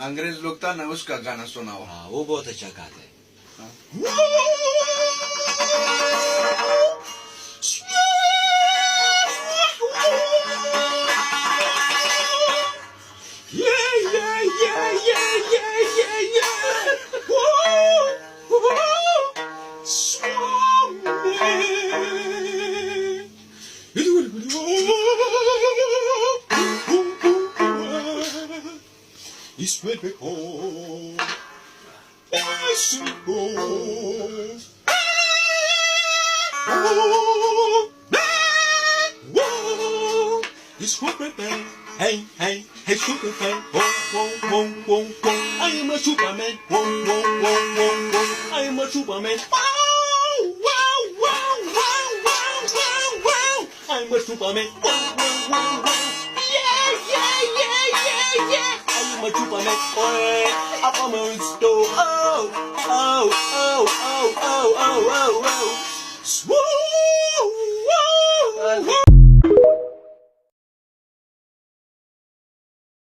अंग्रेज लोग था ना, उसका गाना सुनाओ। हाँ वो बहुत अच्छा गाता है। It's very cold. It's cold. It's Superman. Hey, hey, hey, Superman. Whoa, whoa, whoa, whoa, whoa. I am a Superman. Whoa, whoa, whoa, whoa, whoa. I am a Superman. Wow, wow, wow, wow, wow, wow, wow. I'm a Superman. Wow, wow, wow, wow. Yeah, yeah, yeah, yeah, yeah. I am a Superman. Oh, up on my store. Oh, oh, oh, oh, oh, oh, oh, oh. Swoop.